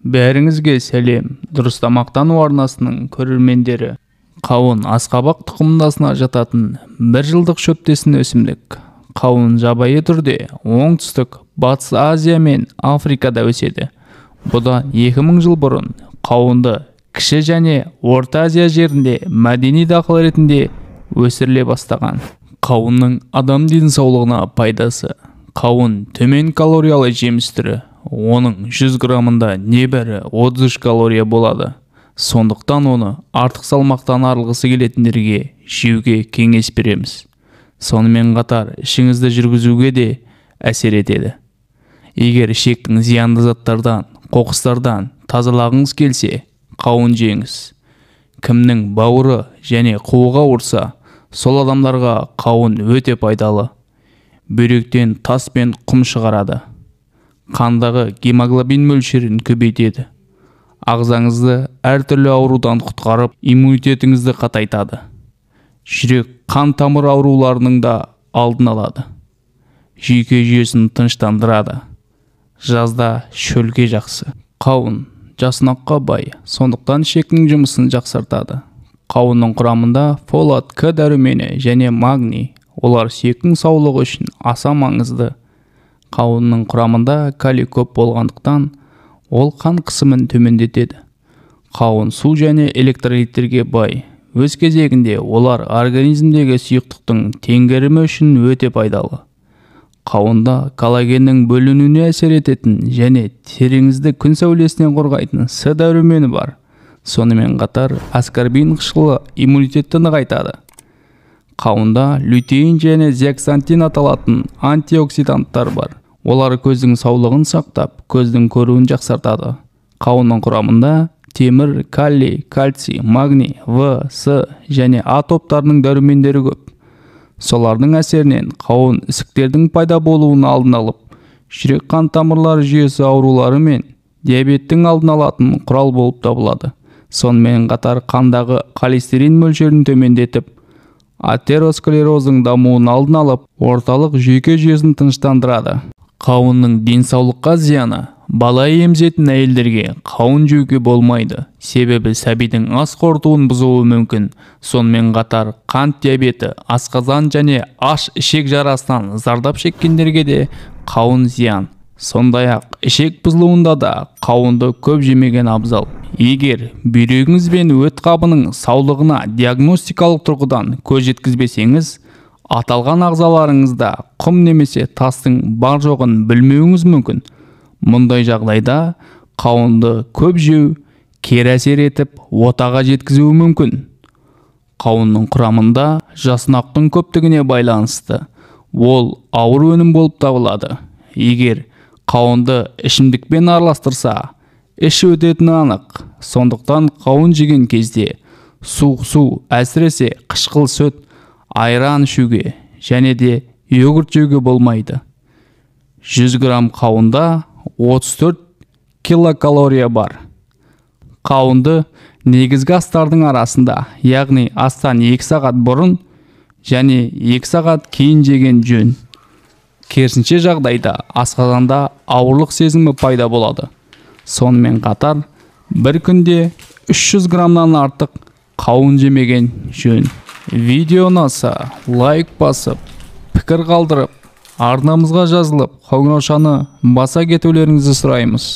Бәріңізге сәлем. Дұрыс тамақтану арнасының көрермендері. Қауын асқабақ тұқымдасына жататын бір жылдық шөптесін өсімдік. Қауын жабайы түрде оңтүстік, батыс Азия мен Африкада өседі. Бұдан 2000 жыл бұрын қауынды кіші және Орта Азия жерінде мәдени дақыл ретінде өсіріле бастаған. Қауынның адам денсаулығына пайдасы. Қауын төмен калориялы жеміс түрі. Оның 100 грамында небәрі 33 калория болады. Сондықтан оны артық салмақтан арылғысы келетіндерге жеуге кеңес береміз. Сонымен қатар ішіңізді жүргізуге де әсер етеді. Егер ішектің зиянды заттардан, қоқыстардан тазалағыңыз келсе, қауын жеңіз. Кімнің бауыры және қуығы ауырса, сол адамдарға қауын өте пайдалы. Бүйректен тас пен құм шығарады. Қандағы гемоглобин мөлшерін көбейтеді. Ағзаңызды әртүрлі аурудан құтқарып, иммунитетіңізді қатайтады. Жүрек, қан тамыр ауруларының да алдын алады. Жүйке жүйесін тыныштандырады. Жазда шөлге жақсы. Қауын жасұнаққа бай, сондықтан ішектің жұмысын жақсартады. Қауынның құрамында фолат, К дәрумені және магний. Олар сүйектің саулығы үшін аса маңызды. Қауынның құрамында калий көп болғандықтан, ол қан қысымын төмендетеді. Қауын су және электролиттерге бай. Өз кезегінде олар организмдегі сұйықтықтың теңгерімі үшін өте пайдалы. Қауында коллагеннің бөлінуіне әсер ететін және теріңізді күн сәулесінен қорғайтын С дәрумені бар. Сонымен қатар аскорбин қышқылы иммунитетті нығайтады. Қауында лютеин және зеаксантин аталатын антиоксиданттар бар. Олар көздің саулығын сақтап, көздің көруін жақсартады. Қауынның құрамында темір, калий, кальций, магний, В, С және А топтарының дәрумендері көп. Солардың әсерінен қауын ісіктердің пайда болуын алдын алып, жүрек қан тамырлары жүйесі аурулары мен диабеттің алдын алатын құрал болып табылады. Сонымен қатар қандағы холестерин мөлшерін төмендетіп, атеросклероздың дамуын алдын алып, орталық жүйке жүйесін тыныштандырады. Қауынның денсаулыққа зияны. Бала емізетін әйелдерге қауын жеуге болмайды, себебі сәбидің ас қорытуын бұзуы мүмкін. Сонымен қатар қант диабеті, асқазан және аш ішек жарасынан зардап шеккендерге де қауын зиян. Сондай-ақ ішек бұзылуында да қауынды көп жемеген абзал. Егер бүйрегіңіз бен өт қабының саулығына диагностикалық тұрғыдан көз жеткізбесеңіз, аталған ағзаларыңызда құм немесе тастың бар жоғын білмеуіңіз мүмкін. Мұндай жағдайда қауынды көп жеу кері әсер етіп, отаға жеткізуі мүмкін. Қауынның құрамында жасұнақтың көптігіне байланысты. Ол ауыр өнім болып табылады. Егер қауынды ішімдікпен араластырса, іші өтетіні анық. Сондықтан қауын жеген кезде суық су, әсіресе қышқыл сүт, айран ішуге және де йогурт жеуге болмайды. 100 грамм қауында 34 килокалория бар. Қауынды негізгі астардың арасында, яғни астан 2 сағат бұрын және 2 сағат кейін жеген жөн. Керісінше жағдайда асқазанда ауырлық сезімі пайда болады. Сонымен қатар, бір күнде 300 граммнан артық қауын жемеген жөн. Видео ұнаса, лайк басып, пікір қалдырып, арнамызға жазылып, қоңыраушаны баса кетулеріңізді сұраймыз.